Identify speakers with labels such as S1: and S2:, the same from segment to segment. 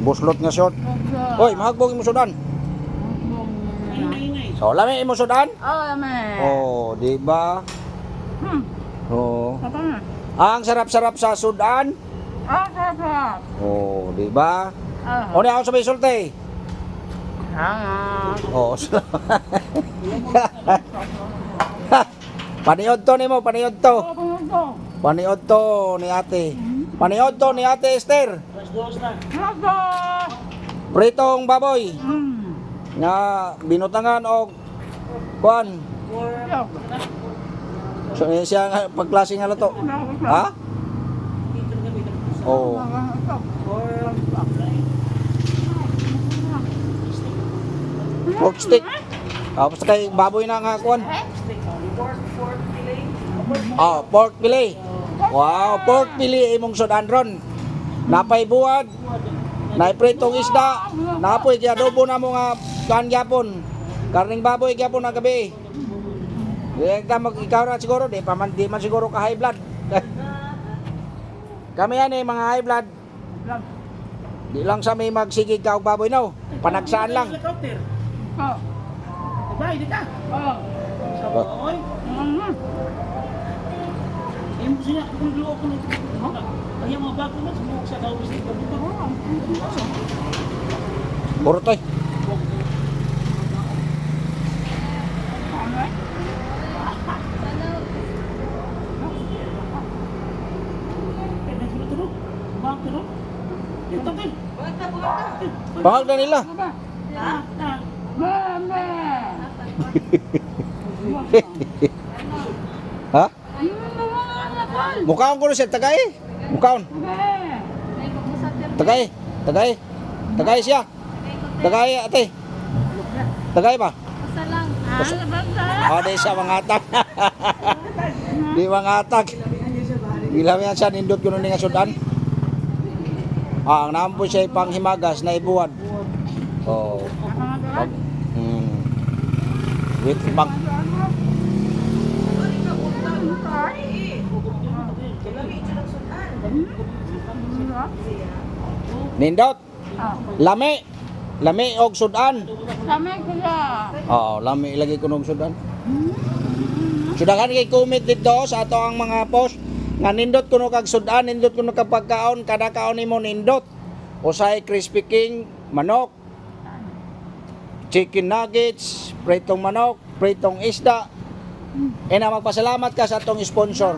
S1: Buslot nga short. Hoy, mahagbog imo sudan. So, lami imo sudan?
S2: Oh, lami.
S1: Oh, di ba? Oh.
S2: Apa na?
S1: Ang sarap-sarap sa sudan.
S2: Ah, sarap.
S1: Oh, di ba?
S2: Ah.
S1: O ni ako sa may sulti.
S2: Salamat.
S1: Oh, salamat. Paniod to nimo, paniod to.
S2: Oh, pumuto.
S1: Paniod to ni ate. Paniod to ni ate Esther.
S2: Salamat.
S1: Pritong baboy nga binutangan og kuan. So siya nga pagklase nga luto. Ha? Oh. Pork stick. Tapos kay baboy na nga kuan. Oh, pork fillet. Wow, pork fillet imong sudan ron. Napay buwad. Nay pritong isda. Napoy kay adobo na mo nga kuan gyapon. Karning baboy gyapon na gabi. Di ka ikaw ra siguro di pa man di man siguro ka high blood. Kami yan mga high blood. Di lang sa may magsigig ka og baboy no. Panagsaan lang.
S2: Oh.
S3: Bay, di ka.
S2: Oh.
S3: Oy, imo siya kung luo ko nito. Ay mga bago na sumuk sa daw bisig ko.
S1: Puro toy. Pangag na nila.
S2: Mama.
S1: Ha? Mukaon ko na siya tagay. Mukaon. Tagay. Tagay. Tagay siya. Tagay ate. Tagay ba? Di siya mangatag. Di mangatag. Gilam yan siya nindot ko nun nga sudan. Ang naman po siya panghimagas na ibuwan. Oh. Wait, bang. Nindot. Lami. Lami og sudan.
S2: Lami ko ya.
S1: Oo, lami lagi ko og sudan. Sudahan kay comment dito sa ato ang mga post nga nindot kuno kag sudan, nindot kuno kag pagkaon, kada kaon nimo nindot. Usay crispy king manok, chicken nuggets, pritong manok, pritong isda. Na magpasalamat ka sa atong sponsor.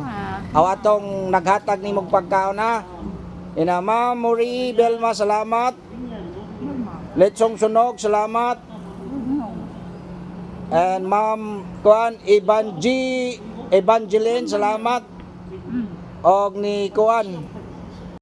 S1: Aw atong naghatag nimong pagkaon ha. Ina Ma'am Marie Belma, salamat. Lechong Sunog, salamat. And Ma'am Kuan Evangeline, salamat. Og ni Kuan